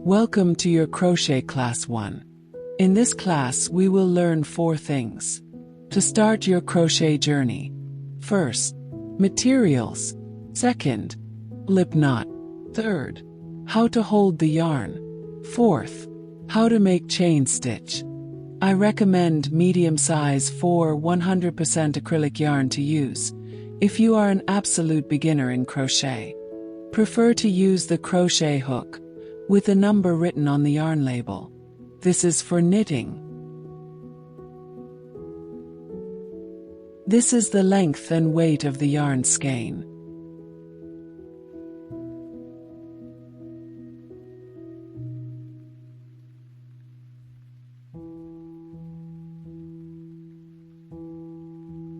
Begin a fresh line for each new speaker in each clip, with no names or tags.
Welcome to your Crochet Class 1. In this class we will learn 4 things. To start your crochet journey. First, materials. Second, lip knot. Third, how to hold the yarn. Fourth, how to make chain stitch. I recommend medium size 4 100% acrylic yarn to use if you are an absolute beginner in crochet. Prefer to use the crochet hook with a number written on the yarn label. This is for knitting. This is the length and weight of the yarn skein.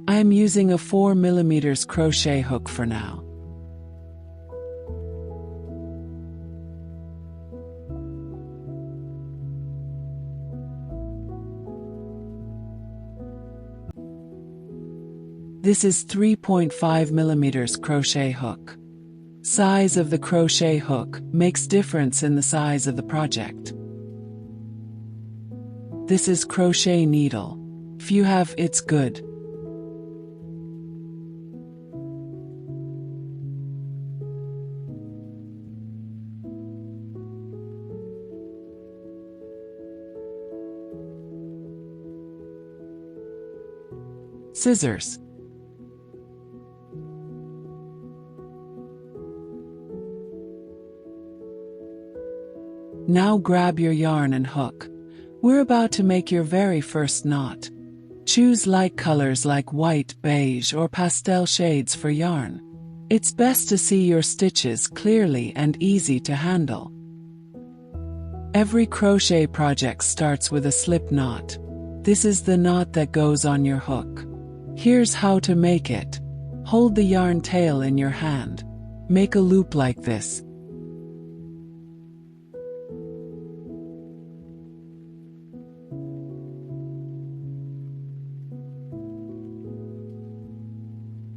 I am using a 4 mm crochet hook for now. This is 3.5 mm crochet hook. Size of the crochet hook makes difference in the size of the project. This is crochet needle. If you have, it's good. Scissors. Now grab your yarn and hook. We're about to make your very first knot. Choose light colors like white, beige, or pastel shades for yarn. It's best to see your stitches clearly and easy to handle. Every crochet project starts with a slip knot. This is the knot that goes on your hook. Here's how to make it. Hold the yarn tail in your hand. Make a loop like this.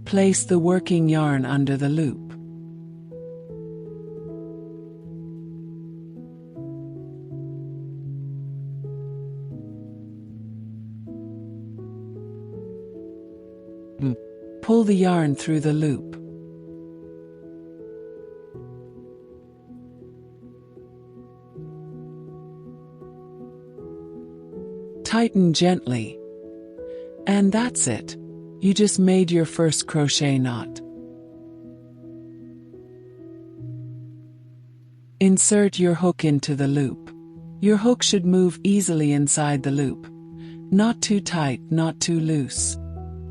Place the working yarn under the loop. Pull the yarn through the loop. Tighten gently. And that's it. You just made your first crochet knot. Insert your hook into the loop. Your hook should move easily inside the loop. Not too tight, not too loose.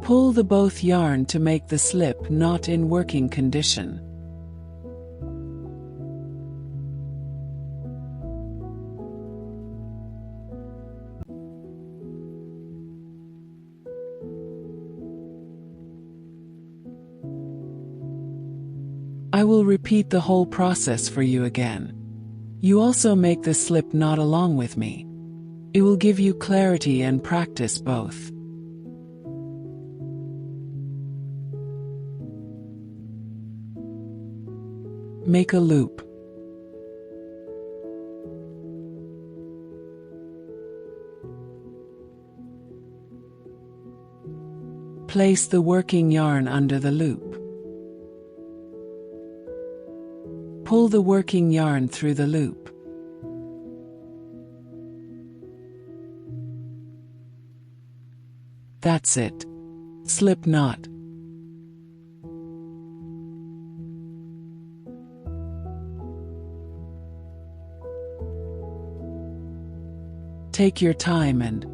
Pull the both yarn to make the slip knot in working condition. I will repeat the whole process for you again. You also make the slip knot along with me. It will give you clarity and practice both. Make a loop. Place the working yarn under the loop. Pull the working yarn through the loop. That's it. Slip knot. Take your time and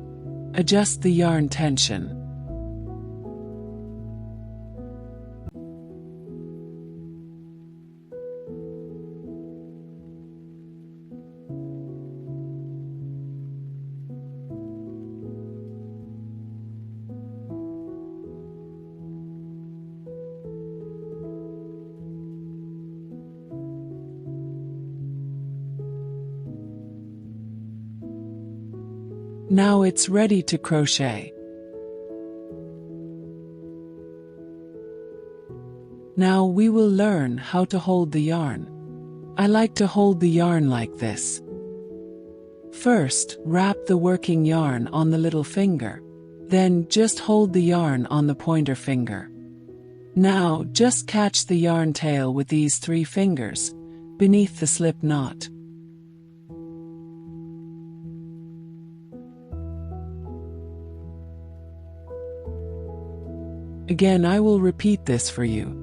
adjust the yarn tension. Now it's ready to crochet. Now we will learn how to hold the yarn. I like to hold the yarn like this. First, wrap the working yarn on the little finger. Then, just hold the yarn on the pointer finger. Now, just catch the yarn tail with these 3 fingers, beneath the slip knot. Again, I will repeat this for you.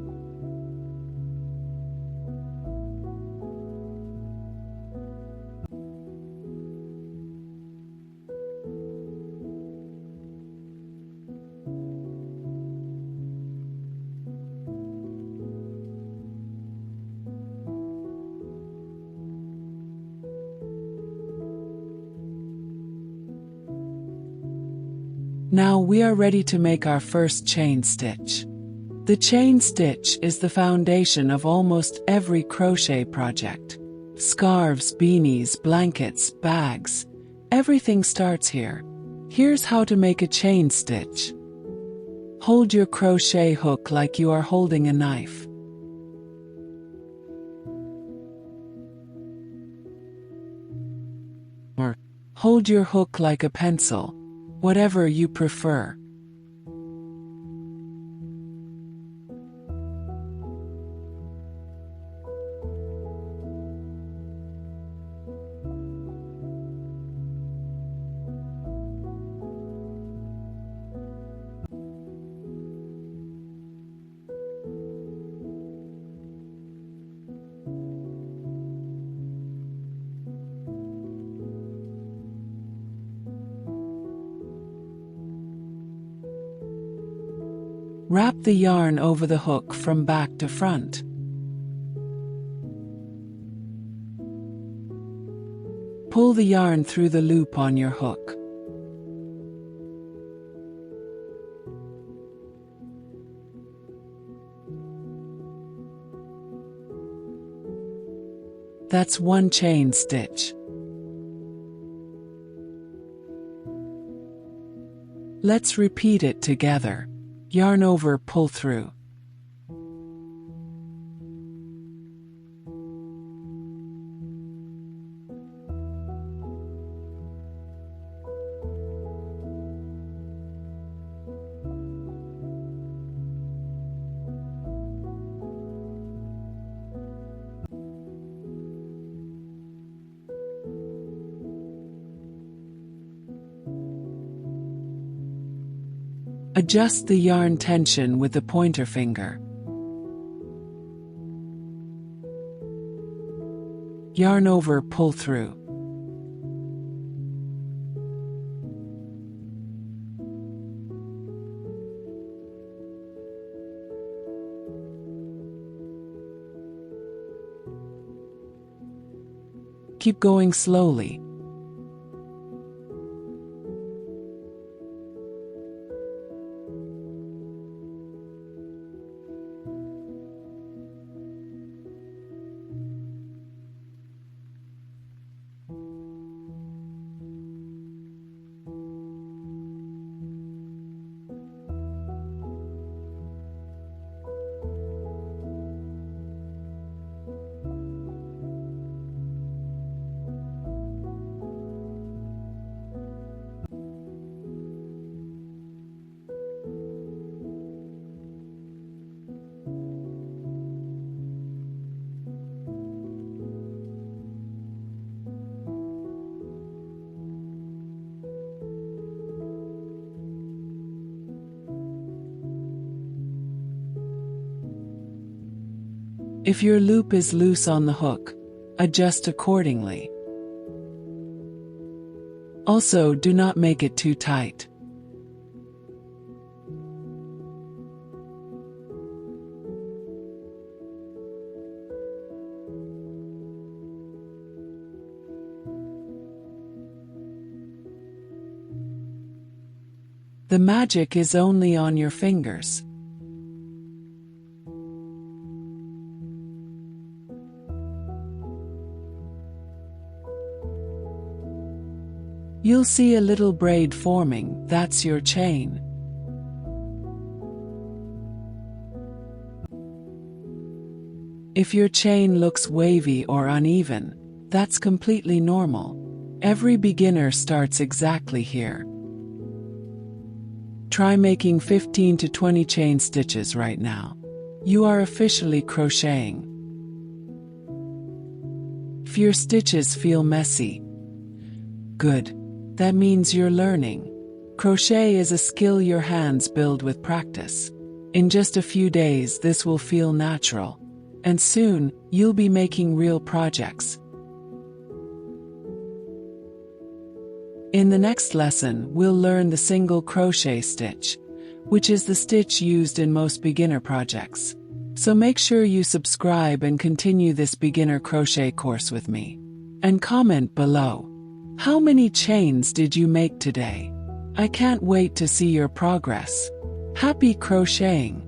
Now we are ready to make our first chain stitch. The chain stitch is the foundation of almost every crochet project. Scarves, beanies, blankets, bags, everything starts here. Here's how to make a chain stitch. Hold your crochet hook like you are holding a knife. Or hold your hook like a pencil, whatever you prefer. Wrap the yarn over the hook from back to front. Pull the yarn through the loop on your hook. That's one chain stitch. Let's repeat it together. Yarn over, pull through. Adjust the yarn tension with the pointer finger. Yarn over, pull through. Keep going slowly. If your loop is loose on the hook, adjust accordingly. Also, do not make it too tight. The magic is only on your fingers. You'll see a little braid forming, that's your chain. If your chain looks wavy or uneven, that's completely normal. Every beginner starts exactly here. Try making 15 to 20 chain stitches right now. You are officially crocheting. If your stitches feel messy, good. That means you're learning. Crochet is a skill your hands build with practice. In just a few days, this will feel natural. And soon, you'll be making real projects. In the next lesson, we'll learn the single crochet stitch, which is the stitch used in most beginner projects. So make sure you subscribe and continue this beginner crochet course with me. And comment below. How many chains did you make today? I can't wait to see your progress. Happy crocheting!